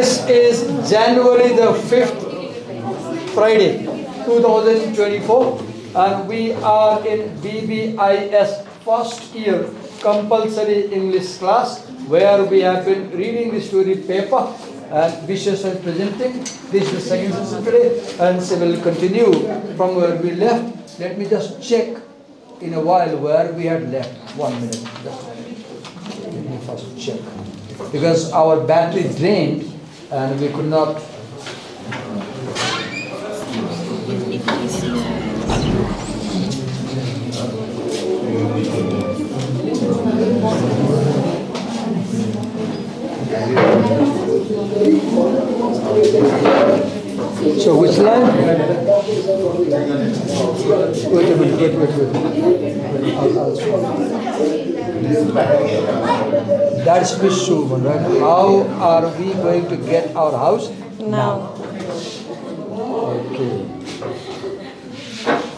This is January the 5th, Friday, 2024, and we are in BBIS first year compulsory English class, where we have been reading the story paper and Vishwas is presenting. This is the second session today, and so will continue from where we left. Let me just check in a while where we had left. 1 minute. Let me first check. Because our battery drained and we could not. So which line? Wait a minute. That's Vishnu, right? How are we going to get our house? Now. Okay.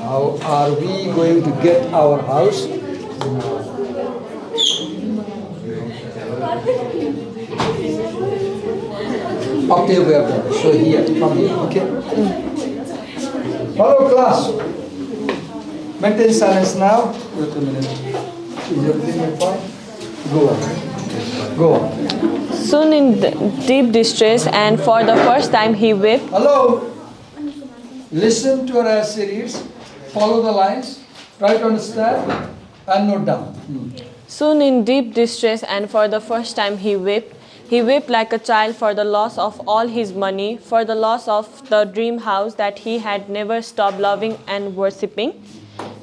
How are we going to get our house? Up here we have done. So here, from here, okay? Hello class. Maintain silence now. Wait a minute. Is everything fine? Go on. Go on. Soon in deep distress, and for the first time he wept. Hello. Listen to our series. Follow the lines. Try to understand and note down. Soon in deep distress, and for the first time he wept. He wept like a child for the loss of all his money, for the loss of the dream house that he had never stopped loving and worshipping.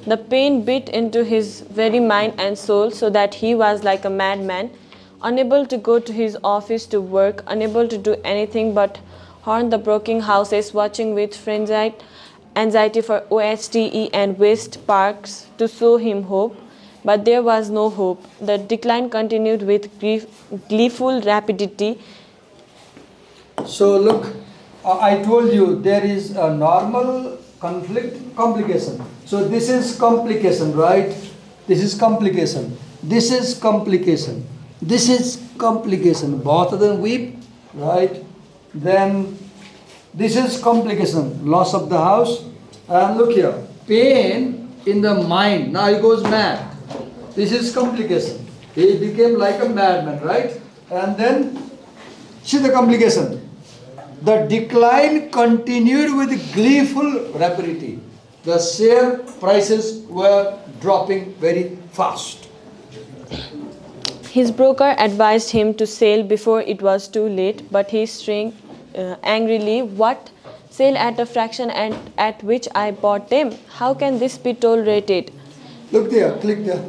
The pain bit into his very mind and soul, so that he was like a madman, unable to go to his office to work, unable to do anything but haunt the broken houses, watching with frenzied anxiety for OHTE and waste parks to show him hope. But there was no hope. The decline continued with gleeful rapidity. So look, I told you there is a normal complication. So this is complication, right? This is complication. This is complication. This is complication. Both of them weep, right? Then this is complication. Loss of the house. And look here, pain in the mind. Now he goes mad. This is complication. He became like a madman, right? And then, see the complication. The decline continued with gleeful rapidity. The share prices were dropping very fast. His broker advised him to sell before it was too late, but he shrieked angrily, "What? Sell at a fraction and at which I bought them? How can this be tolerated?" Look there, click there.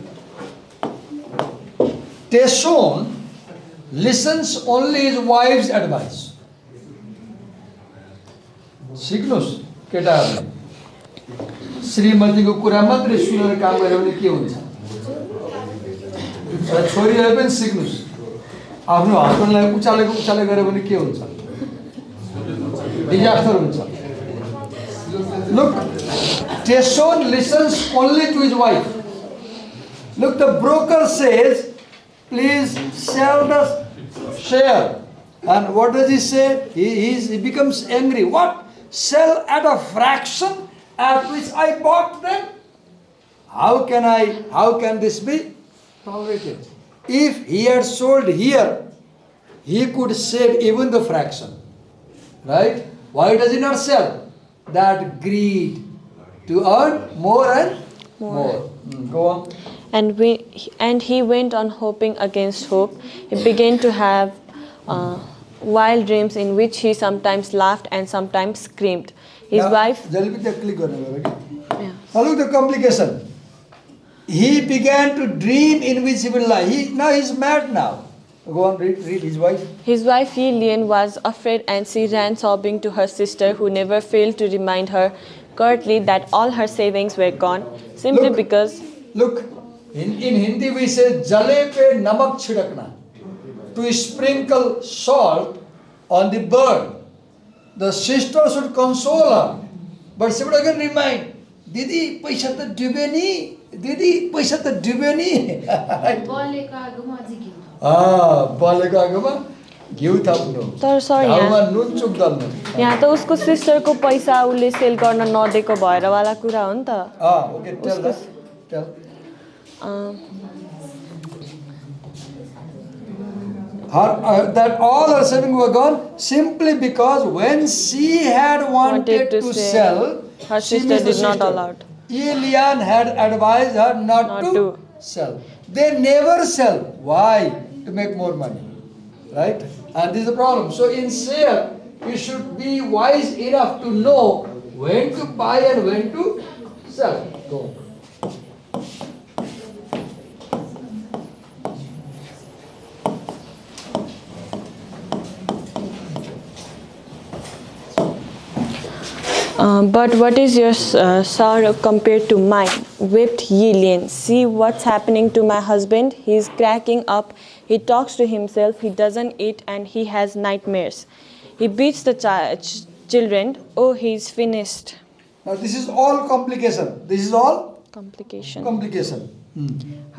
Tesson listens only his wife's advice. सिक्नुस् केटाहरुले श्रीमतीको कुरा मात्रै सुनेर काम गरे भने के हुन्छ? छोरीहरु पनि सिक्नुस्। आफ्नो हस्बन्डलाई उचाले गरे भने के हुन्छ? डिजास्टर हुन्छ। Look, Tesson listens only to his wife. Look, the broker says, please sell the share. And what does he say? He becomes angry. What? Sell at a fraction at which I bought them? How can this be tolerated? If he had sold here, he could save even the fraction. Right? Why does he not sell? That greed to earn more and more. Go on. And he went on hoping against hope. He began to have wild dreams in which he sometimes laughed and sometimes screamed. His wife... Look the complication. He began to dream in which he will lie. He's mad now. Go on, read his wife. His wife Lilian was afraid, and she ran sobbing to her sister, who never failed to remind her curtly that all her savings were gone, simply because... Look, in Hindi we say, Jale pe namak chidakna. To sprinkle salt on the bird. The sister should console her. But she would again remind, Didi, paisa ta dube ni. Didi, paisa ta dube ni. Baleka agama. घिउ थप्नु तर sir घाउमा नुन चुक दल्नु यहाँ त उसको सिस्टरको पैसा उसले cell गर्न नदिएको भएर वाला कुरा हो नि त okay tell that all her savings were gone simply because when she had wanted to sell, her sister did not allow. Elian had advised her not to sell. They never sell. Why? To make more money. Right? And this is the problem. So in sale, you should be wise enough to know when to buy and when to sell. Go. But what is your sorrow compared to mine? Wept Yilian. See what's happening to my husband? He's cracking up. He talks to himself. He doesn't eat and he has nightmares. He beats the children. Oh, he's finished. Now this is all complication. This is all complication.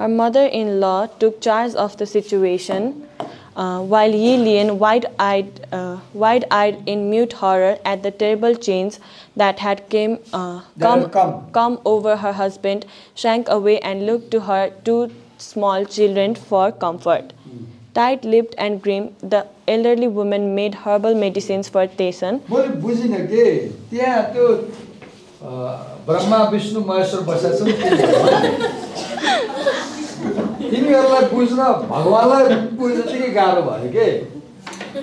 Her mother-in-law took charge of the situation. While Yilian, wide-eyed in mute horror at the terrible change that had come over her husband, shrank away and looked to her two small children for comfort. Tight-lipped and grim, the elderly woman made herbal medicines for Tayson. Brahma Vishnu Maheshwar बसेछन् तिनीहरूलाई बुझ्न भगवानलाई बुझ्न त्यति गाह्रो भयो के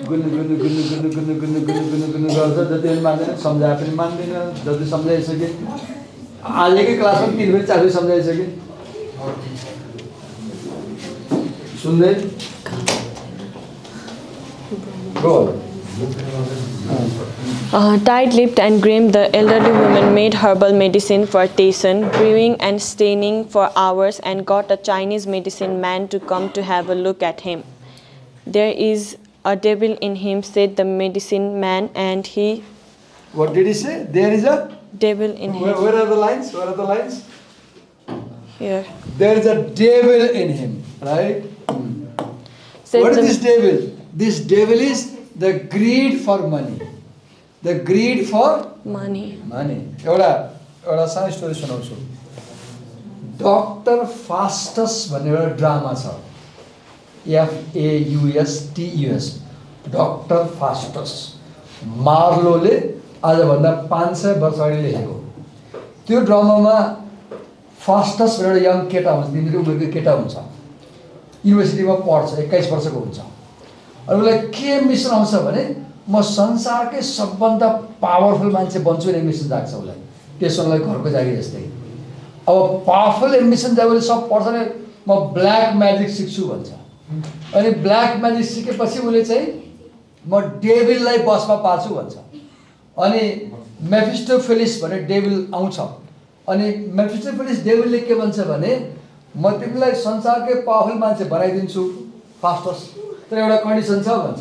गुन्नु गुन्नु गुन्नु गुन्नु गुन्नु गुन्नु गुन्नु गुन्नु गुन्नु गर्छ जति पनि मान्दैन सम्झाए पनि मान्दैन जति सम्झाइसके आजकै क्लासमा 3 फेरि 4 फेरि सम्झाइसके सुन्दै गो Tight-lipped and grim, the elderly woman made herbal medicine for Tayson, brewing and staining for hours, and got a Chinese medicine man to come to have a look at him. There is a devil in him, said the medicine man, and he... What did he say? There is a... devil in him. Where are the lines? Where are the lines? Here. There is a devil in him, right? What is this devil? This devil is the greed for money. The greed for money. एउटा सानो story सुनाउँछु doctor Faustus भन्ने एउटा drama छ FAUSTUS doctor Faustus मार्लोले आजभन्दा 500 वर्ष अगाडि लेखेको त्यो ड्रामामा फास्टस भनेर एउटा यङ केटा हुन्छ तिनीहरू उमेरको केटा हुन्छ युनिभर्सिटीमा पढ्छ 21 वर्षको हुन्छ अनि उसलाई के मिसन आउँछ भने म संसारकै सबभन्दा पावरफुल मान्छे बन्छु भन्ने मिसन जाग्छ उसलाई त्यसोलाई घरको जागिर जस्तै अब पावरफुल एम्बिसन जब उसले सब पढ्छ भने म ब्ल्याक म्याजिक सिक्छु भन्छ अनि ब्ल्याक म्याजिक सिकेपछि उसले चाहिँ म डेभिललाई बसमा पार्छु भन्छ अनि मेफिस्टोफेलिस भन्ने डेभिल आउँछ अनि मेफिस्टोफेलिस डेभिलले के भन्छ भने म तिमीलाई संसारकै पावरफुल मान्छे बनाइदिन्छु फास्टस तर एउटा कन्डिसन छ भन्छ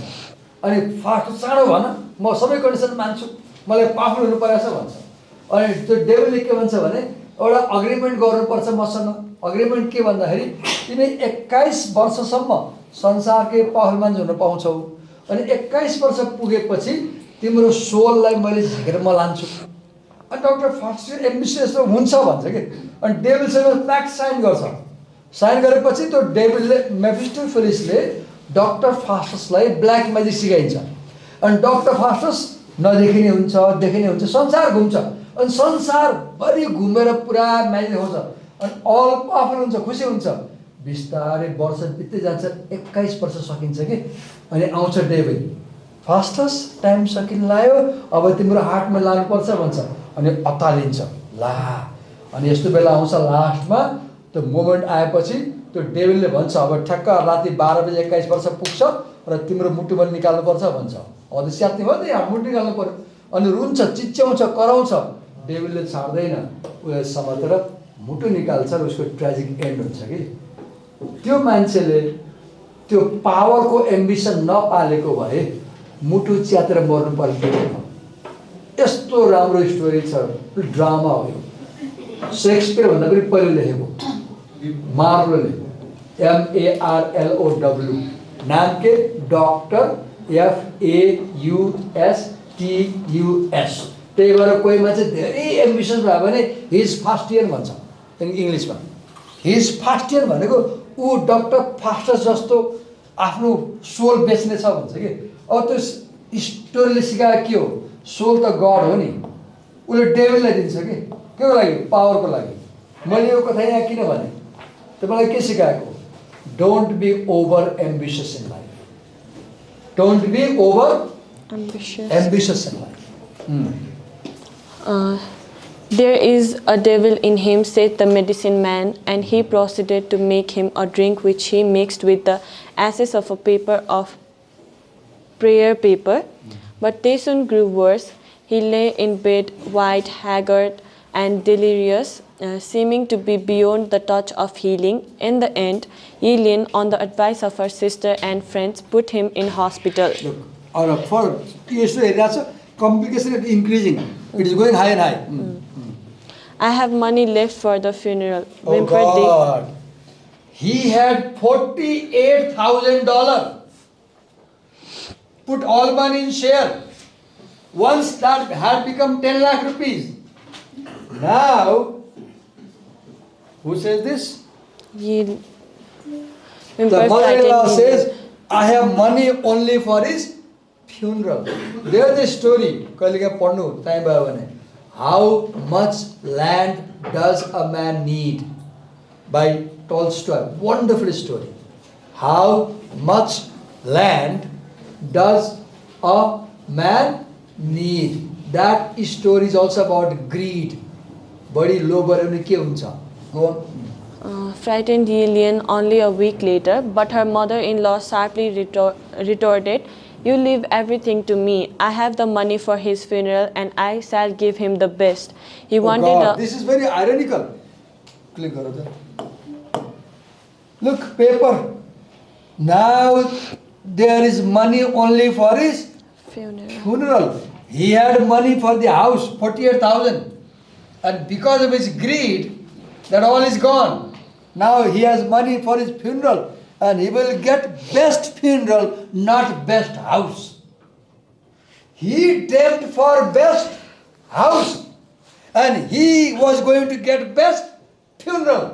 अनि फास्ट चाँडो भन म सबै कन्डिसन मान्छु मलाई पावरफुल हुनु परेछ भन्छ अनि त्यो डेभिलले के भन्छ भने एउटा अग्रिमेन्ट गर्नुपर्छ मसँग अग्रिमेन्ट के भन्दाखेरि तिमी 21 वर्षसम्म संसारकै पावरफुल मान्छे हुन पाउँछौ अनि 21 वर्ष पुगेपछि तिम्रो सोललाई मैले झिकेर म लान्छु अनि डक्टर फास्ट एम्बिसियस हुन्छ भन्छ कि अनि डेभिलसँग प्याक साइन गर्छ साइन गरेपछि त्यो डेभिलले मेफिस्टोफेलिसले डक्टर फास्टसलाई ब्ल्याक म्याजिक सिकाइन्छ अनि डक्टर फास्टस नदेखिने हुन्छ देखिने हुन्छ संसार घुम्छ अनि संसारभरि घुमेर पुरा म्याजिक देखाउँछ अनि अल पावरफुल हुन्छ खुसी हुन्छ बिस्तारै वर्ष बित्दै जान्छ 21 वर्ष सकिन्छ कि अनि आउँछ डेभिल फास्टस टाइम सकिन लाग्यो अब तिम्रो हार्टमा लाग्नुपर्छ भन्छ अनि अतालिन्छ ला अनि यस्तो बेला आउँछ लास्टमा त्यो मोमेन्ट आएपछि त्यो डेभिलले भन्छ अब ठ्याक्क राति 12 बजे 21 वर्ष पुग्छ र तिम्रो मुटुबाट निकाल्नुपर्छ भन्छ अब त स्यात्ने भयो त यहाँ मुटु निकाल्नु पर्यो अनि रुन्छ चिच्याउँछ कराउँछ डेभिलले छाड्दैन उसले समातेर मुटु निकाल्छ र उसको ट्रेजिक एन्ड हुन्छ कि त्यो मान्छेले त्यो पावरको एम्बिसन नपालेको भए मुटु च्यातेर मर्नु पर्ने यस्तो राम्रो स्टोरी छ ड्रामा हो यो शेक्सपियर भन्दा पनि पहिलो लेखेको मार्लोले MARLOW नाम के डॉक्टर FAUSTUS. त्यही भएर कोही मान्छे धेरै एम्बिसियस भयो भने हिज फास्टियन भन्छ इङ्ग्लिसमा. हिज फास्टियन भनेको ऊ डक्टर फास्टस जस्तो आफ्नो सोल बेच्ने छ भन्छ कि. अब त्यो स्टोरीले सिकाएको के हो? सोल त गड हो नि. उसले डेभिललाई दिन्छ कि के को लागि? पावरको लागि. मैले यो कथा यहाँ किन भने तपाईँलाई के सिकाएको? Don't B over ambitious in life. Don't B over ambitious in life. There is a devil in him, said the medicine man, and he proceeded to make him a drink which he mixed with the ashes of a paper of prayer paper. But they soon grew worse. He lay in bed, white, haggard, and delirious, seeming to be beyond the touch of healing. In the end, Yilin, on the advice of her sister and friends, put him in hospital. Look, for complication is increasing. It is going high and high. I have money left for the funeral. Oh whimpered God! He had $48,000. Put all money in share. Once that had become 10 lakh rupees. Now, who says this? Yil. The mother-in-law says, I have money only for his funeral. There's a story. How much land does a man need? By Tolstoy. Wonderful story. How much land does a man need? That story is also about greed. Body low barane ke huncha. Go on. Frightened Yilin only a week later, but her mother-in-law sharply retorted, "You leave everything to me. I have the money for his funeral and I shall give him the best." He wanted God, this is very ironical. Click on it. Look, paper. Now there is money only for his funeral. He had money for the house, 48,000. And because of his greed, that all is gone. Now he has money for his funeral. And he will get best funeral, not best house. He dreamt for best house. And he was going to get best funeral.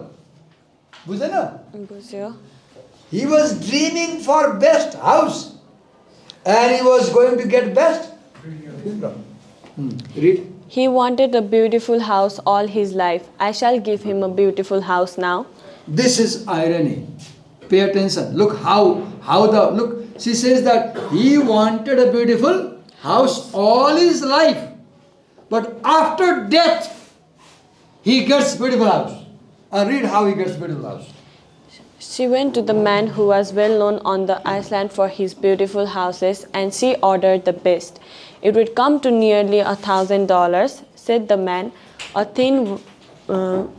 Bujhe na? He was dreaming for best house. And he was going to get best funeral. Read. He wanted a beautiful house all his life. I shall give him a beautiful house now. This is irony. Pay attention. Look look. She says that he wanted a beautiful house all his life. But after death, he gets beautiful house. And read how he gets beautiful house. She went to the man who was well known on the island for his beautiful houses, and she ordered the best. It would come to nearly $1,000, said the man, a thin,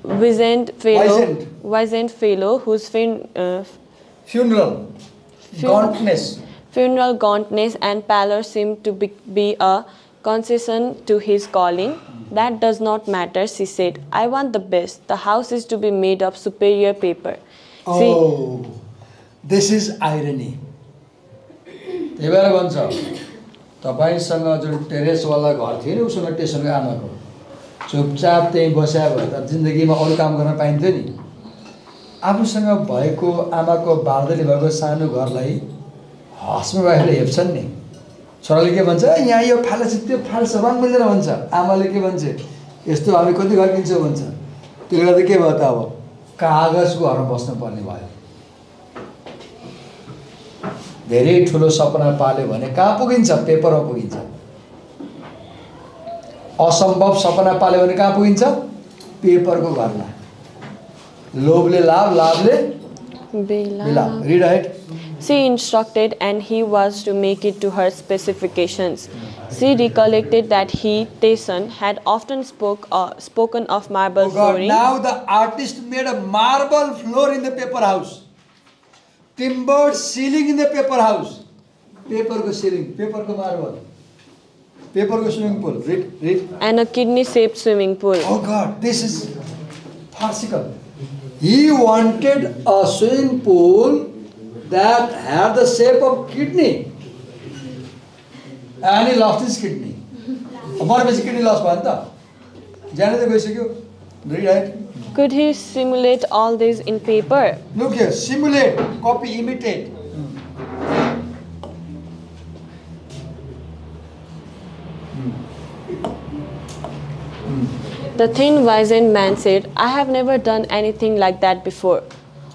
wizened fellow whose funeral gauntness and pallor seemed to be a concession to his calling. That does not matter, she said. I want the best. The house is to be made of superior paper. Oh, this is irony. त्यही भएर भन्छ तपाईसँग जुन टेरेसवाला घर थियो नि उसँग टेसनको आमाको चुपचाप त्यहीँ बस्या भए त जिन्दगीमा अरू काम गर्न पाइन्थ्यो नि. आफूसँग भएको आमाको बार्दली भएको सानो घरलाई हस्बेन्ड हेप्छन् नि. छोराले के भन्छ, यहाँ यो फाल्छ त्यो फाल्छ रङ मिल्दैन भन्छ. आमाले के भन्छ, यस्तो हामी कति घर किन्छौँ भन्छ. त्यसले गर्दा के भयो त अब कागजको घरमा बस्नुपर्ने भयो. धेरै ठुलो सपना पाल्यो भने कहाँ पुगिन्छ? पेपरमा पुगिन्छ. असम्भव सपना पाल्यो भने कहाँ पुगिन्छ? पेपरको घरमा. लोभले लाभ, लाभले विलाप. Read ahead. She instructed, and he was to make it to her specifications. She recollected that he, Tayson, had often spoken of marble flooring. Now the artist made a marble floor in the paper house. Timbered ceiling in the paper house. Paper ko ceiling, paper ko marble. Paper ko swimming pool. Read. And a kidney-shaped swimming pool. Oh God, this is farcical. He wanted a swimming pool that had the shape of kidney. And he lost his kidney. मरेपछि kidney loss भयो नि त ज्यानै त गइसक्यो right? Could he simulate all this in paper? Look here, simulate, copy, imitate. The thin, wizened man said, I have never done anything like that before.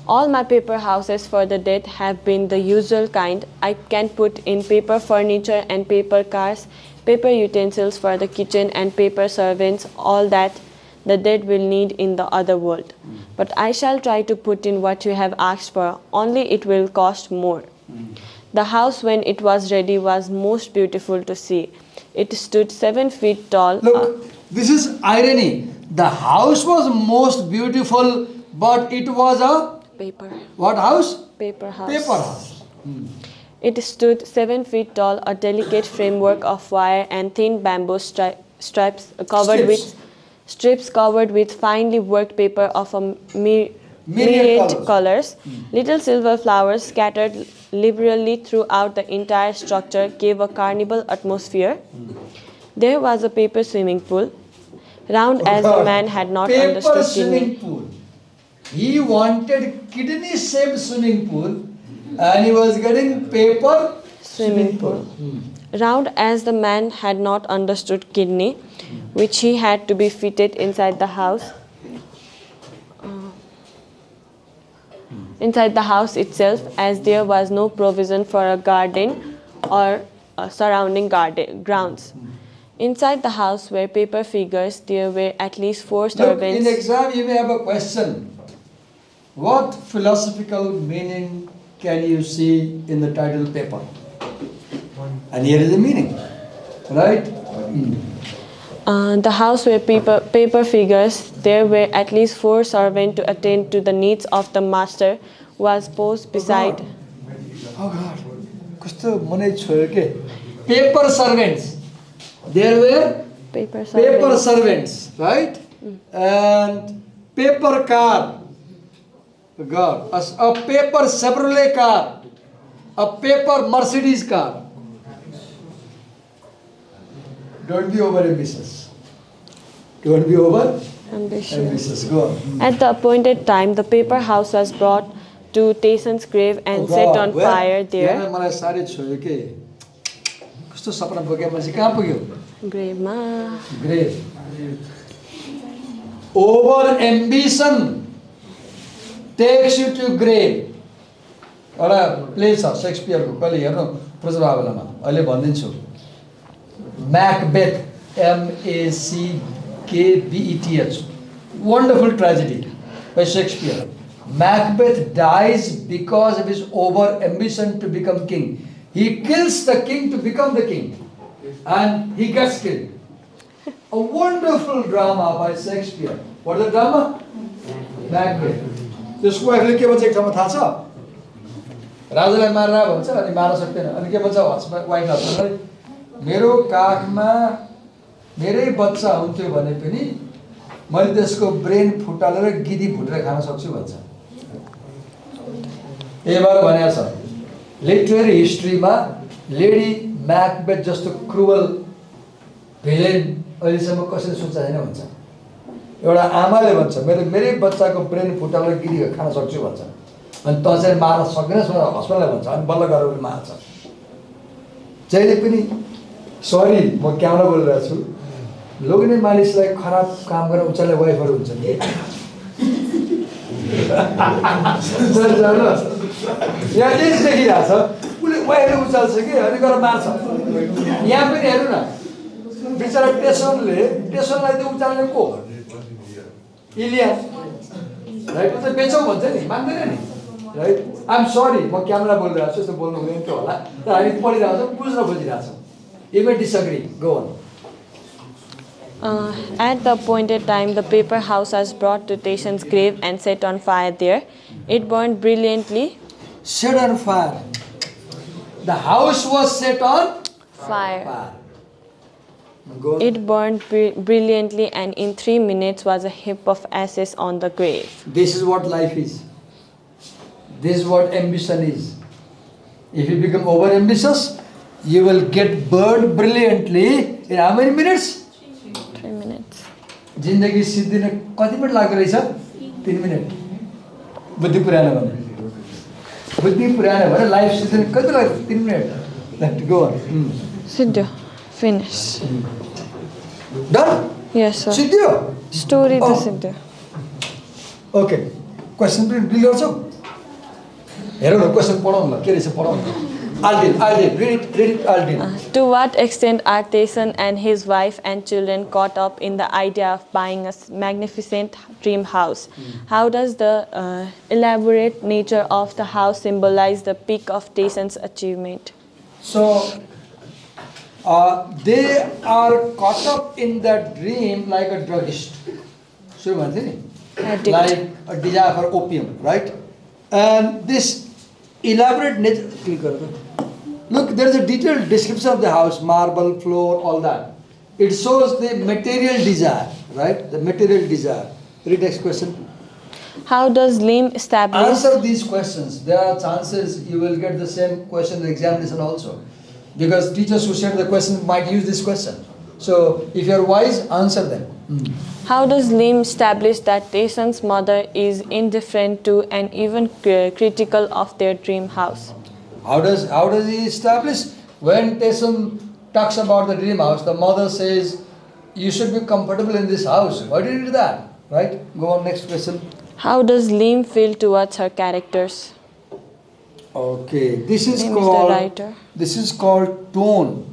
All my paper houses for the dead have been the usual kind. I can put in paper furniture and paper cars, paper utensils for the kitchen and paper servants, all that the dead will need in the other world. But I shall try to put in what you have asked for, only it will cost more. The house, when it was ready, was most beautiful to see. It stood 7 feet tall. Look, this is irony. The house was most beautiful, but it was a Paper. what house? Paper house. Paper house. It stood 7 feet tall, a delicate framework of wire and thin bamboo strips covered with finely worked paper of a myriad colors. Little silver flowers scattered liberally throughout the entire structure gave a carnival atmosphere. There was a paper swimming pool, round as the man had not understood. Paper swimming pool. He wanted kidney-shaped swimming pool, and he was getting paper Swimming pool. Round as the man had not understood kidney, which he had to be fitted inside the house. Inside the house itself, as there was no provision for a garden or surrounding grounds. Inside the house were paper figures. There were at least 4 Look, servants. in exam you may have a question. What philosophical meaning can you see in the title paper? And here is the meaning, right? The house were paper figures. There were at least 4 servants to attend to the needs of the master, who was posed beside. Oh God, कस्तो मनै छोयो के? Paper servants. There were Paper paper servants. servants, right? And paper car. God, a paper Chevrolet car, a paper Mercedes car. Don't be over ambitious. Don't be over ambitious. Go on. At the appointed time, the paper house was brought to Tayson's grave and set on fire there. मलाई साह्रै छोयो के कस्तो सपना बोके मान्छे कहाँ पुग्यो Grave ma. Grave over ambition takes you to grave एउटा play छ सेक्सपियरको कहिले हेर्नु प्रजभा बेलामा अहिले भनिदिन्छु Macbeth MACKBETH wonderful tragedy by Shakespeare. Macbeth dies because of his over ambition to become king. He kills the king to become the king, and he gets killed. A wonderful drama by Shakespeare. What is the drama? Macbeth. त्यसको वाइफले के भन्छ एक ठाउँमा थाहा छ राजालाई मारेर भन्छ अनि मार्न सक्दैन अनि के भन्छ वाइफ हस्बेन्डलाई मेरो काखमा मेरै बच्चा हुन्थ्यो भने पनि मैले त्यसको ब्रेन फुटालेर गिदी भुटेर खान सक्छु भन्छ एबार भनेको छ लिटरेरी हिस्ट्रीमा लेडी म्याकबेथ जस्तो क्रुअल भिलेन अहिलेसम्म कसैले सोच्छ छैन भन्छ एउटा आमाले भन्छ मेरै बच्चाको ब्रेन फुटालेर गिदी खान सक्छु भन्छ अनि त चाहिँ मार्न सक्दैनस् भनेर हस्बेन्डलाई भन्छ अनि बल्ल गएर उसले मार्छ जहिले पनि सरी म क्यामेरा बोलिरहेको छु लोग्ने मानिसलाई खराब काम गरेर उचाल्ने वाइफहरू हुन्छ नि यहाँ एज देखिरहेको छ उसले वाइफले उचाल्छ कि अनि गएर मार्छ यहाँ पनि हेर्नु न बिचरा टेसनलाई त उचाल्ने को इलिया राइट त बेचौँ भन्छ नि मान्दैन नि राइट आइएम सरी म क्यामेरा बोलिरहेको छु यस्तो बोल्नु हुँदैन त्यो होला तर हामी पढिरहेको छौँ बुझ्न खोजिरहेको छौँ You may disagree. Go on. At the appointed time, the paper house was brought to Tayson's grave and set on fire there. It burned brilliantly. Set on fire. The house was set on Fire. Go on. It burned brilliantly, and in 3 minutes was a heap of ashes on the grave. This is what life is. This is what ambition is. If you become over ambitious, You will get burned brilliantly in how many minutes? 3 minutes. जिन्दगी सिद्धिन कति minute लाग्दो रहेछ? 3 minute. बुद्धि पुरानो भने. बुद्धि पुरानो भने लाइफ सिद्धिन कति लाग्छ? 3 minute. Let's go on. Siddhyo. Finish. Done? Yes, sir. सिद्धियो? Story Oh. to Siddhyo. Okay. Question read गर्छौ? हेरौ न क्वेशन पढाउँ ल. के रहेछ पढाउँ न. I'll deal. Read it, I'll deal. To what extent are Tayson and his wife and children caught up in the idea of buying a magnificent dream house? How does the elaborate nature of the house symbolize the peak of Tayson's achievement? So, they are caught up in that dream like a druggist. Sure, Addict. like a desire for opium, right? And this elaborate nature. Look, there is a detailed description of the house, marble floor, all that. It shows the material desire, right? The material desire. Read next question. How does Lim establish? Answer these questions. There are chances you will get the same question in the examination also. Because teachers who send the question might use this question. So, if you are wise, answer them. How does Lim establish that Tayson's mother is indifferent to and even critical of their dream house? How does he establish? When Tayson talks about the dream house, the mother says, you should be comfortable in this house. Why did you do that? Right? Go on, next question. How does Lim feel towards her characters? Okay, this is Lim is the called writer. this is called tone.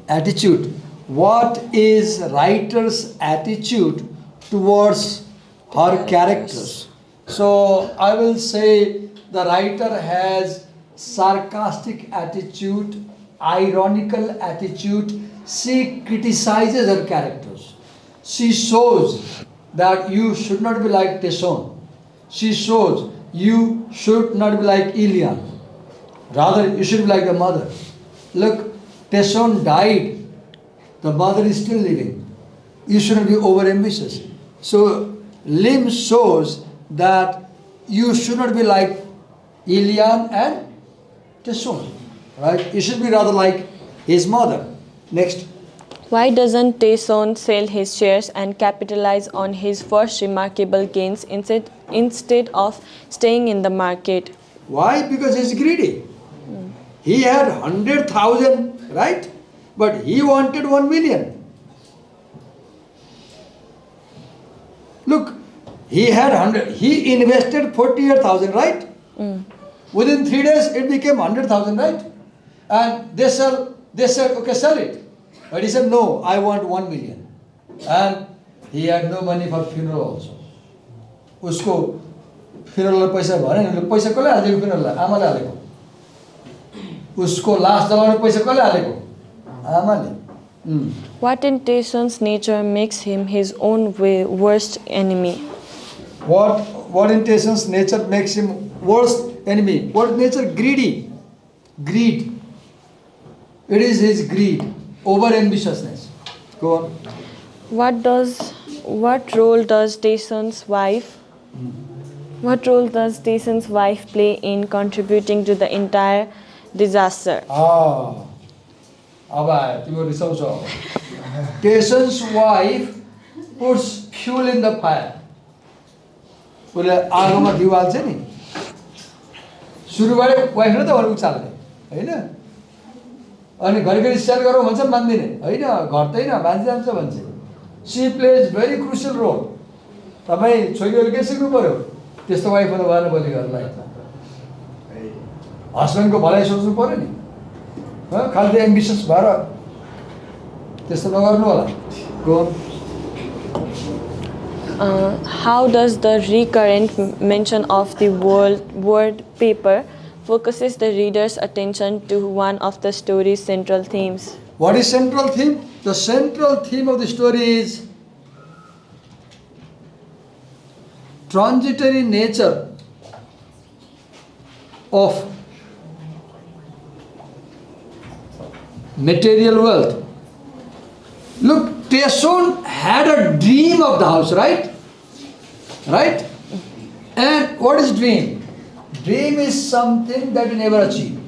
Attitude. What is writer's attitude towards her characters? So I will say the writer has sarcastic attitude, ironical attitude. She criticizes her characters. She shows that you should not be like Tayson. She shows you should not be like Ilian. Rather, you should be like the mother. Look, Tayson died. The mother is still living. You shouldn't be overambitious. So, Lim shows that you should not be like Ilian and Tayson. Right? You should be rather like his mother. Next. Why doesn't Tayson sell his shares and capitalize on his first remarkable gains instead of staying in the market? Why? Because he's greedy. He had 100,000, right? But he wanted 1 million. Look, he had 100. He invested 48,000, right? Within 3 days, it became 100,000, right? And they said, okay, sell it. But he said, no, I want 1 million. And he had no money for funeral also. उसको funeral पैसा भने पैसा कसले हालेको funeral आमाले हालेको. उसको लास जलाउने पैसा कसले हालेको? आमाले. What in Tayson's nature makes him his own worst enemy? What in Tayson's nature makes him worst enemy? What nature? Greedy. Greed. It is his greed. Over-ambitiousness. Go on. What role does Tayson's wife play in contributing to the entire disaster? अब आयो तिम्रो रिसाउँछौ. Tayson's wife puts fuel in the fire. उसले आगोमा दिउ हाल्छ नि. सुरुबाटै wife र त अरु उचाल्ने हैन. अनि घरिघरि सेयर गरौँ भन्छ मान्दिने हैन, घट्दैन मान्छे जान्छ भन्छ. सी प्लेज भेरी क्रुसियल रोल. तपाईँ छोरीहरू के सिक्नु पर्यो? त्यस्तो वाइफ हुनु भएन भोलि घरलाई. हस्बेन्डको भलाइ सोच्नु पर्यो नि. खालि एम्बिसियस भएर त्यस्तो नगर्नु होला. गो. How does the recurrent mention of the word paper focuses the reader's attention to one of the story's central themes? What is central theme? The central theme of the story is transitory nature of material wealth. Look, Tayson had a dream of the house, right? Right? And what is dream? Dream is something that you never achieve.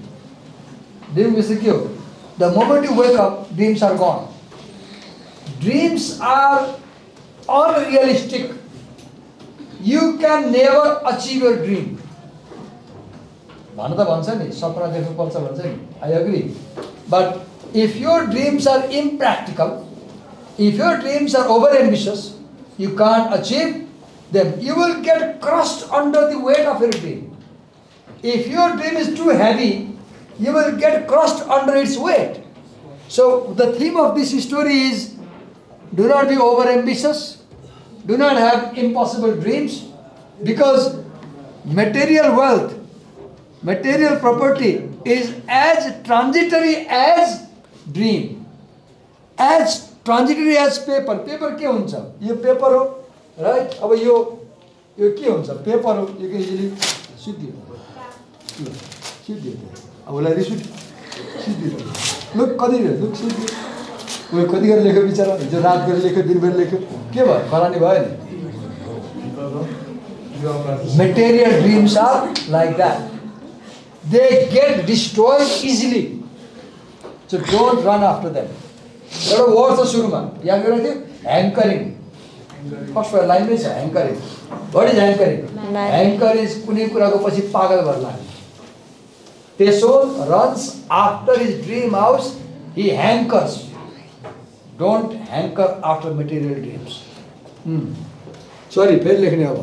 Dream means the moment you wake up, dreams are gone. Dreams are unrealistic. You can never achieve your dream. I agree. But if your dreams are impractical, if your dreams are overambitious, you can't achieve them. You will get crushed under the weight of your dream. If your dream is too heavy, you will get crushed under its weight. So the theme of this story is, do not be overambitious, do not have impossible dreams, because material wealth, material property is as transitory as dream, as transitory as paper. Paper के हुन्छ? यो paper हो, right? अब यो के हुन्छ? Paper हो. You can easily सिद्धियो. अब उसलाई रिस उठ्यो. सिद्धियो. Look कति look सिद्धियो. वो कति गरेर लेख्यो बिचारा. हिजो रात गरेर लेख्यो, दिन गरेर लेख्यो. के भयो? खरानी भयो नि. Material dreams are like that. They get destroyed easily. So don't run after them. एउटा वर्ड छ सुरुमा यहाँ गरेको थियो ह्याङ्करिङ. फर्स्ट लाइन नै छ hankering. What is hankering? Hanker is कुनै कुराको पछि पागल भएर लाग्ने. टेसोन runs after his dream house. He hankers. Don't hanker after material dreams. Sorry, फेरि लेख्ने अब.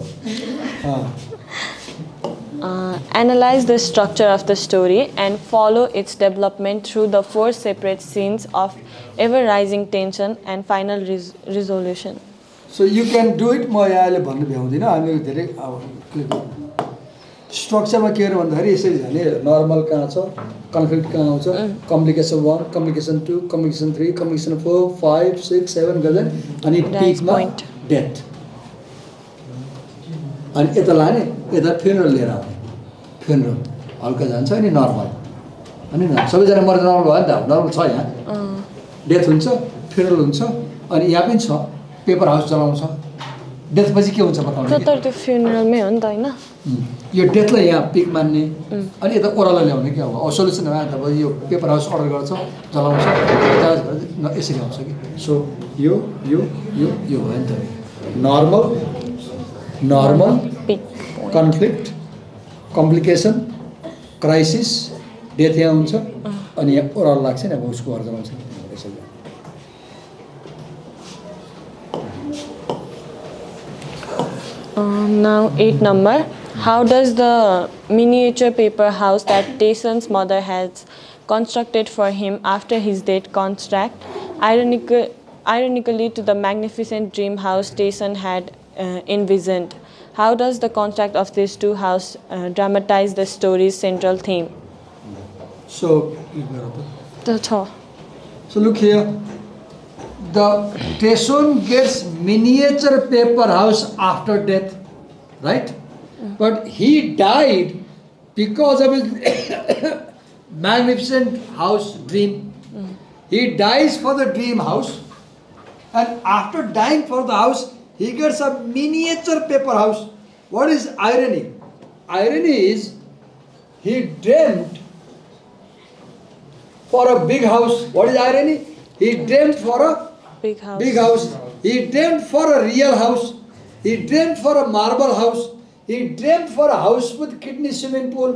Analyze the structure of the story and follow its development through the 4 separate scenes of ever-rising tension and final resolution. So you can do it. म यहाँले भन्नु भ्याउँदिनँ. हामी धेरै स्ट्रक्चरमा के हो भन्दाखेरि यसरी जाने. नर्मल कहाँ छ, कन्फ्लिक्ट कहाँ आउँछ, कम्प्लिकेसन 1, कम्प्लिकेसन 2, कम्प्लिकेसन 3, कम्प्लिकेसन 4, 5, 6, 7 गर्दै अनि पिकमा डेथ. अनि यता लाने, यता फ्युनरल लिएर आउने. फ्युनरल हल्का जान्छ अनि नर्मल. अनि सबैजना मर्दा नर्मल भयो नि त. नर्मल छ यहाँ. डेथ हुन्छ, फ्युनरल हुन्छ, अनि यहाँ पनि छ पेपर हाउस चलाउँछ. डेथ पछि के हुन्छ बताउनु. तर त्यो फ्युनरलमै हो नि त हैन. यो डेथलाई यहाँ पिक मान्ने अनि यता ओह्रालो ल्याउने के हो. सोल्युसन आयो त यो पेपर हाउस अर्डर गर्छ, चलाउँछ, यसरी आउँछ कि. सो यो यो यो यो भयो नि त. Normal normal conflict, complication, crisis, death यहाँ हुन्छ अनि यहाँ ओह्रालो लाग्छ नि. अब उसको घर चलाउँछ. Now 8 number. How does the miniature paper house that Tayson's mother has constructed for him after his death contrast ironically to the magnificent dream house Tayson had envisioned? How does the contrast of these two houses dramatize the story's central theme? So look here. The Tayson gets miniature paper house after death, right? But he died because of his magnificent house dream. He dies for the dream house, and after dying for the house, he gets a miniature paper house. What is irony? Irony is he dreamt for a big house. What is irony? He dreamt for a big house. Big house. He dreamt for a real house. He dreamt for a marble house. He dreamt for a house with kidney swimming pool.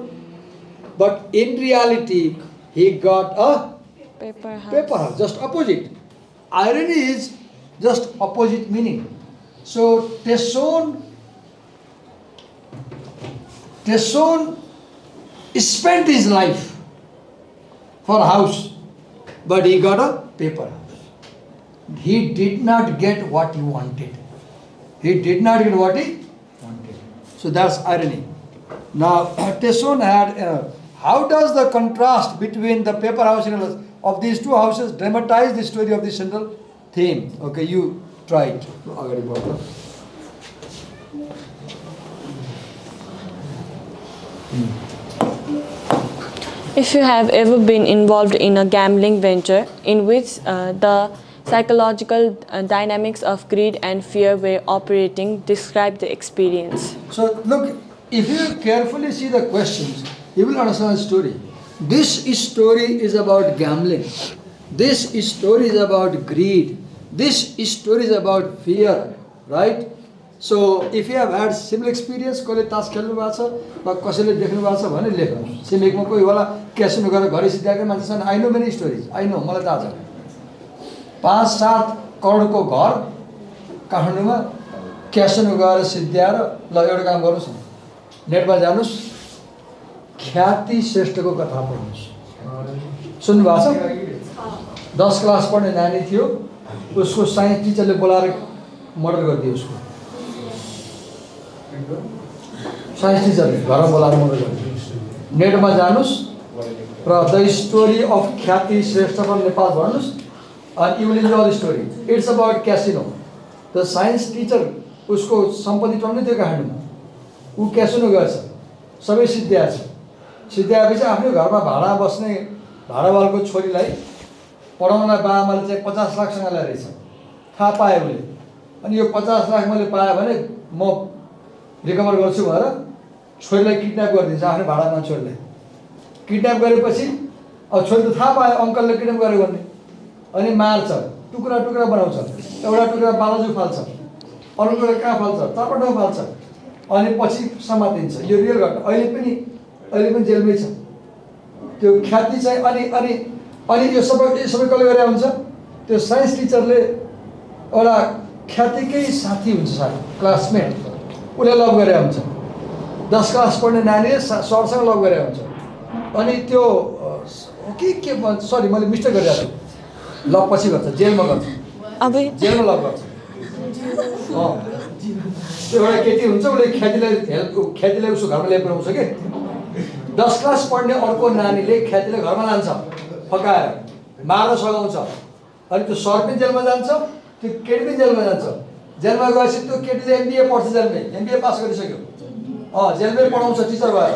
But in reality, he got a Paper house. Just opposite. Irony is just opposite meaning. So Tayson spent his life for a house, but he got a paper house. He did not get what he wanted. He did not get what he wanted. So that's irony. Now, Tayson had, how does the contrast between the paper house and of these two houses dramatize the story of the central theme? Okay, you try it. If you have ever been involved in a gambling venture in which the psychological dynamics of greed and fear were operating, describe the experience. So look, if you carefully see the questions, you will understand the story. This story is about gambling. This story is about greed. This story is about fear, right? So if you have had similar experience, कसले तास खेल्नु भएको छ वा कसैले देख्नु भएको छ भने लेख्नु। छिमेकमा कोही होला क्यासिनो गरेर घरै सिद्ध्याएको मान्छे छन्। I know many stories, I know, मलाई थाहा छ। 5-7 करोडको घर काठमाडौँमा क्यासिनो गएर सिद्ध्याएर ल एउटा काम गर्नुहोस् न, नेटमा जानुहोस्, ख्याति श्रेष्ठको कथा पढ्नुहोस्। सुन्नुभएको छ? 10 क्लास पढ्ने नानी थियो, उसको साइन्स टिचरले बोलाएर मर्डर गरिदियो उसको। साइन्स टिचरले घरमा बोलाएर मर्डर गरिदियो। नेटमा जानुहोस् र द स्टोरी अफ ख्याति श्रेष्ठ फ्रम नेपाल पढ्नुहोस् and you will enjoy the story. It's about casino. The science teacher उसको सम्पत्ति टन्नै थियो काठमाडौँमा, ऊ क्यासिनो गर्छ, सबै सिद्ध्याएछ। सिद्ध्याएपछि आफ्नो घरमा भाडा बस्ने भाडावालको छोरीलाई पढाउनलाई बाबाआमाले चाहिँ 50 लाखसँग ल्याएर रहेछ। थाहा पायो उसले, अनि यो 50 लाख मैले पाएँ भने म रिकभर गर्छु भनेर छोरीलाई किडन्याप गरिदिन्छ, आफ्नो भाडामा छोरीलाई किडन्याप गरेपछि अब छोरी त थाहा पायो अङ्कलले किडन्याप गर्यो भन्ने, अनि मार्छ, टुक्रा टुक्रा बनाउँछ। एउटा टुक्रा बालाजु फाल्छ, अरू टुक्रा कहाँ फाल्छ, चारपटो फाल्छ, अनि पछि समातिन्छ। यो रियल घटना, अहिले पनि जेलमै छ त्यो ख्याति चाहिँ। अनि यो सबै कसले गरे हुन्छ? त्यो साइन्स टिचरले एउटा ख्यातिकै साथी हुन्छ, साथी क्लासमेट, उसले लभ गरे हुन्छ। 10 क्लास पढ्ने नानीले सरसँग लभ गरे हुन्छ। अनि त्यो के भन्छ, सरी मैले मिस्टेक गरिरहेको छु, लभ पछि गर्छ, जेलमा गर्छ, जेलमा लभ गर्छ। त्यो एउटा केटी हुन्छ, उसले ख्यातिलाई उसको घरमा ल्याइ पुऱ्याउँछ कि 10 क्लास पढ्ने अर्को नानीले ख्यातिलाई घरमा लान्छ, फकाएर मार्न सघाउँछ। अनि त्यो सर पनि जेलमा जान्छ, त्यो केटी पनि जेलमा जान्छ। जेलमा गएपछि त्यो केटीले एमबिए पढ्छ, जेलमै एमबिए पास गरिसक्यो, जेलमै पढाउँछ टिचर भएर,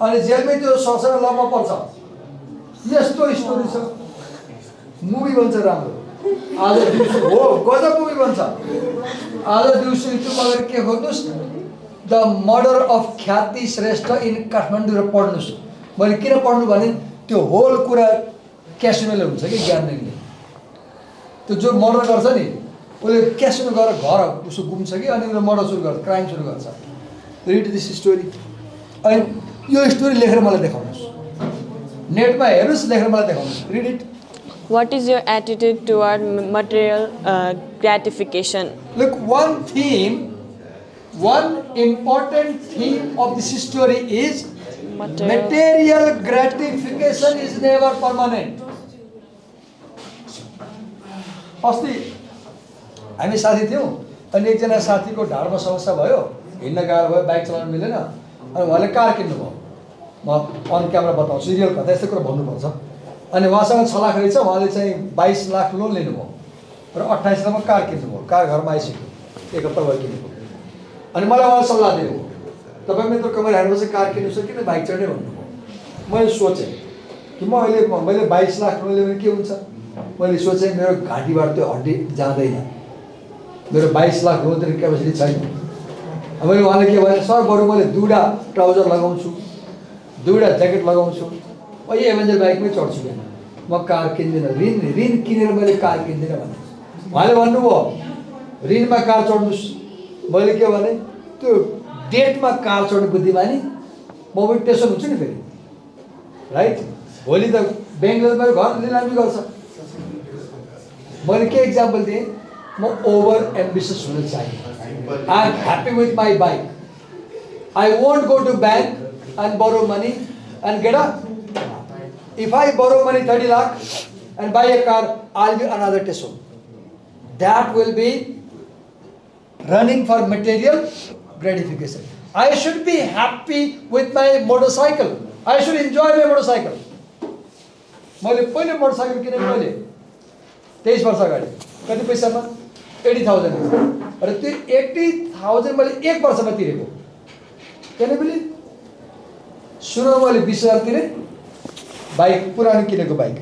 अनि जेलमै त्यो सरसँग लभमा पर्छ। यस्तो स्टोरी छ, मुभी बन्छ राम्रो। आज दिउँसो हो गजब मुभी बन्छ। आज दिउँसो युट्युबमा गएर के खोज्नुहोस्, द मर्डर अफ ख्याति श्रेष्ठ इन काठमाडौँ र पढ्नुहोस्। मैले किन पढ्नु भने त्यो होल कुरा क्यासिनोले हुन्छ कि ग्याम्लिङले। त्यो जो मर्डर गर्छ नि उसले क्यासिनो गएर घर उसो गुम्छ कि, अनि उसले मर्डर सुरु गर्छ, क्राइम सुरु गर्छ। Rid this story. अनि यो स्टोरी लेखेर मलाई देखाउनुहोस्, नेटमा हेर्नुहोस्, लेखेर मलाई देखाउनुहोस्। Rid it. What is your attitude toward material gratification? Look, one important theme of this story is material gratification is never permanent. अस्ति हामी साथी थियौँ, अनि एकजना साथीको ढाडमा समस्या भयो, हिँड्न गाह्रो भयो, बाइक चलाउन मिलेन, अनि उहाँले कार किन्नुभयो। म अन क्यामेरा बताउँछु, रियल कथा, यस्तो कुरा भन्नुपर्छ। अनि उहाँसँग 6 लाख रहेछ, उहाँले चाहिँ 22 लाख लोन लिनुभयो र 28 लाखमा कार किन्नुभयो। कार घरमा आइसक्यो, 1 हप्ता भयो किनेको। अनि मलाई उहाँले सल्लाह दियो, तपाईँ मेरो कमाइ हाल्नुपर्छ, कार किन्नुहोस् किन बाइक चढ्ने भन्नुभयो। मैले सोचेँ कि मैले 22 लाख लोन लियो भने के हुन्छ। मैले सोचेँ मेरो घाँटीबाट त्यो हड्डी जाँदैन, मेरो 22 लाख लोन तिर्ने क्यापेसिटी छैन। मैले उहाँले के भने, सर बरु मैले 2वटा ट्राउजर लगाउँछु, 2वटा ज्याकेट लगाउँछु, यही एभेन्जर बाइकमै चढ्छु, किन म कार किन्दिनँ, ऋण किनेर मैले कार किन्दिनँ भने। उहाँले भन्नुभयो ऋणमा कार चढ्नुहोस्। मैले के भने, त्यो डेटमा कार चढ्ने बुद्धिमानी म पनि टेन्सन हुन्छु नि फेरि, राइट? भोलि त ब्याङ्कले मेरो घर लिलामी गर्छ। मैले के इक्जाम्पल दिएँ, म ओभर एम्बिसियस हुन चाहिए। I am happy with my bike, I won't go to bank and borrow money and get a If I borrow money 30 lakh and buy a car, I'll be another Tesla. That will be running for material gratification. I should be happy with my motorcycle. I should enjoy my motorcycle. मैले पहिले motorcycle किनेको मैले 23 वर्ष अगाडि, कति पैसामा? 80,000 र त्यो 80,000 मैले 1 वर्षमा तिरेको। Can you believe? सुरुमा मैले 20,000 तिरेँ, बाइक पुरानो किनेको बाइक,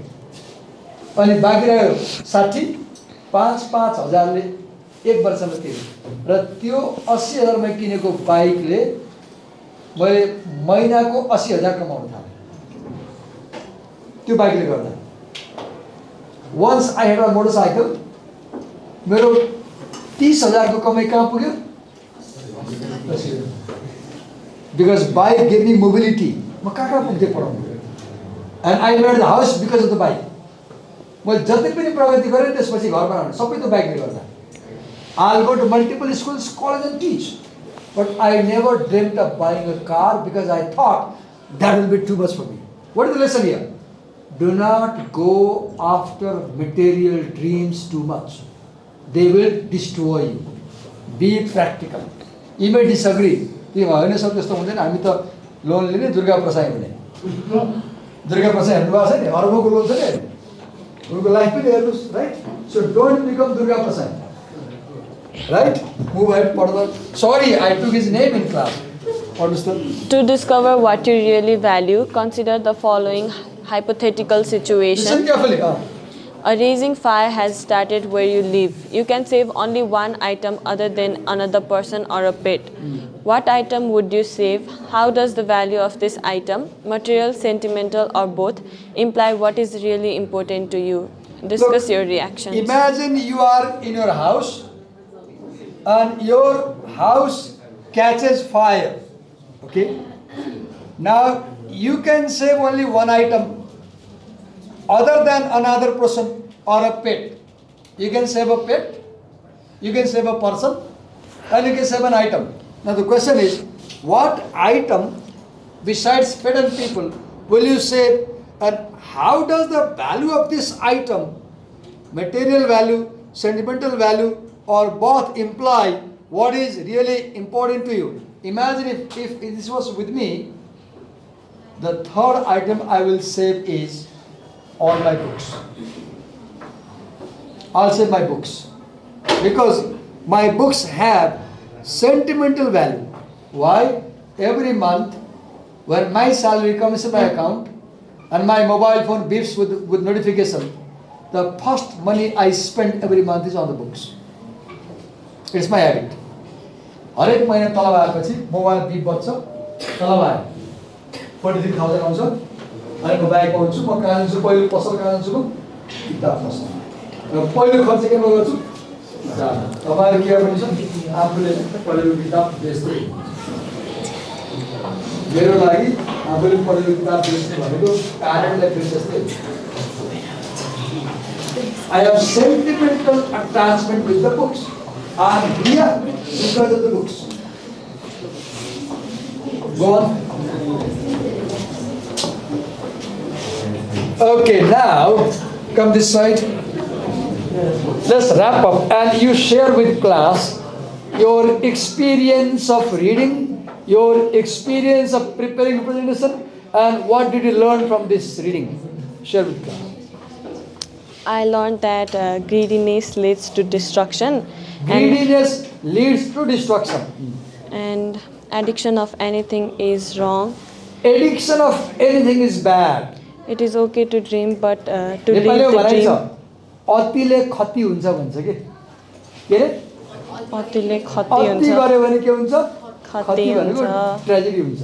अनि बाँकी रह्यो 60, 5-5 हजारले 1 वर्षमा तिरेँ। र त्यो 80,000मा किनेको बाइकले मैले महिनाको 80,000 कमाउन थालेँ। त्यो बाइकले गर्दा. Once I had a motorcycle, मेरो 30,000 को कमाई कहाँ पुग्यो? Because bike gave me mobility. म कहाँ पुग्दै पढाउनु. And I made the house because of the bike. मैले जति पनि प्रगति गरेँ त्यसपछि घर बनाउनु सबै त्यो बाइकले गर्दा. I'll go to multiple schools, college and teach. But I never dreamt of buying a car because I thought that will be too much for me. What is the lesson here? Do not go after material dreams too much. They will destroy you. Be practical. You may disagree. त्यो होइन सब त्यस्तो हुँदैन हामी त loan लिने दुर्गा प्रसाई हुने. दुर्गा प्रसाई हेर्नु भएको छ नि अर्बको लोन छ नि उनको लाइफ पनि हेर्नुहोस् right. So don't become Durga Prasai. Right? Move ahead further. Sorry, I took his name in class. Understood? To discover what you really value, consider the following hypothetical situation. Listen carefully. A raging fire has started where you live. You can save only one item other than another person or a pet. What item would you save? How does the value of this item, material, sentimental, or both, imply what is really important to you? Discuss your reactions. Imagine you are in your house and your house catches fire. Okay? Now you can save only one item other than another person or a pet. You can save a pet, you can save a person, and you can save an item. Now the question is, what item besides pet and people will you save, and how does the value of this item, material value, sentimental value, or both imply what is really important to you? Imagine if this was with me, the third item I will save is all my books. I'll save my books. Because my books have sentimental value. Why? Every month, when my salary comes in my account and my mobile phone beeps with notification, the first money I spend every month is on the books. It's my habit. हरेक महिना तलब आएपछि mobile beep बज्छ तलब आयो 43,000 आउँछ अनि म bag पाउँछु म कहाँ जान्छु पहिलो पसल कहाँ जान्छु म किताब पसल र पहिलो खर्च के म गर्छु तपाईहरु के गर्नुहुन्छ आफूले पढेको किताब बेच्दै मेरो लागि आफूले पढेको किताब बेच्ने भनेको प्यारेन्टलाई बेच्दै I have sentimental attachment with the books. I am here because of the books. Go on. Okay, now come this side. Let's wrap up and you share with class your experience of reading, your experience of preparing presentation, and what did you learn from this reading. Share with class. I learned that greediness leads to destruction. Greediness leads to destruction. And addiction of anything is wrong. Addiction of anything is bad. It is okay to dream, but to leave the dream. अतिले खति हुन्छ भन्छ के अरे अतिले खति अति हुन्छ गरे भने के हुन्छ खति भनेको हुन्छ ट्रेजेडी हुन्छ.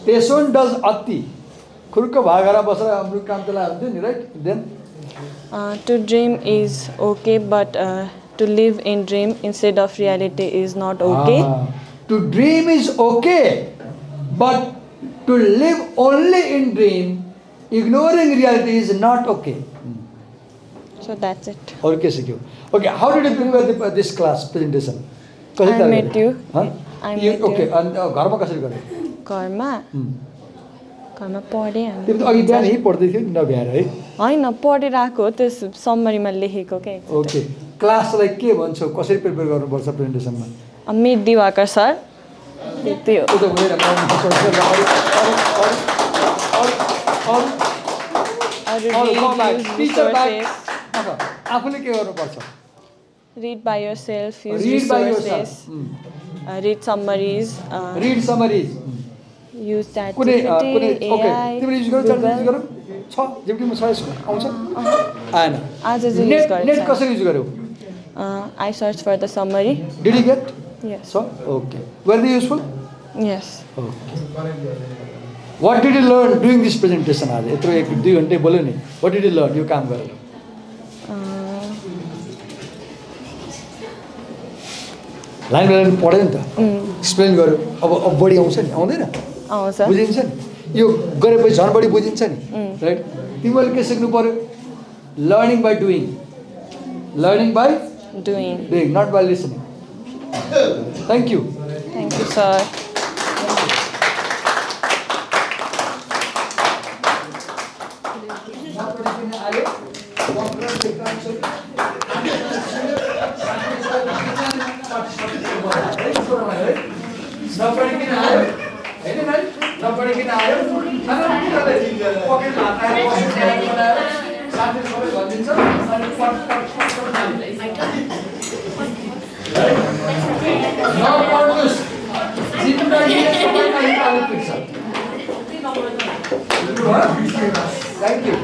पेशेन्ट डज अति खुर्क भागेर बसेर हाम्रो काम त लाग्यो हुन्थ्यो नि right. Then to dream is okay, but to live in dream instead of reality is not okay. To dream is okay, but to live only in dream, ignoring reality is not okay. So that's it. और के सिक्यो? Okay, how did you prepare this class presentation? I met you. Huh? I met Okay, you. and घरमा कसरी गरे? घरमा घरमा पढे हामी. तिमी त अघि बिहान यही पढ्दै थियौ नि नभ्याएर है? हैन पढिरहेको त्यस समरीमा लेखेको के. ओके, क्लासलाई के भन्छौ? कसरी प्रिपेयर गर्नुपर्छ प्रेजेन्टेसनमा? मित दिवाकर सर त्यो त्यो त भएर आफूले के गर्नुपर्छ? Read by yourself, use Read by resources, read summaries, Read summaries. use that कुनै GPT, ओके AI, तिमीले युज गर्छौ युज Google. गरौ छ जिपिटीमा छ यसको आउँछ आएन आज चाहिँ use नेट गरेको नेट छ. कसरी use गर्यौ? I searched for the summary. Did you get? Yes. So okay, were they useful? Yes. Okay. What did you learn doing this presentation आज यत्रो 1-2 घन्टे बोल्यो नि what did you learn यो काम गरेर लाइन बाइ लाइन पढ्यो नि त एक्सप्लेन गर्यो अब बढी आउँछ नि आउँदैन आउँछ बुझिन्छ नि यो गरेपछि झन् बढी बुझिन्छ नि राइट तिमीहरूले के सिक्नु पर्यो learning by doing not by listening thank you sir नपढिकन आयो होइन नानी नपढिकन आयो पकेटमा हात आएर साथीहरू सबै भनिदिन्छ अनि नपढ्नुहोस् जिन्दगीले सबैलाई निकाल्नु पर्छ थ्याङ्क यू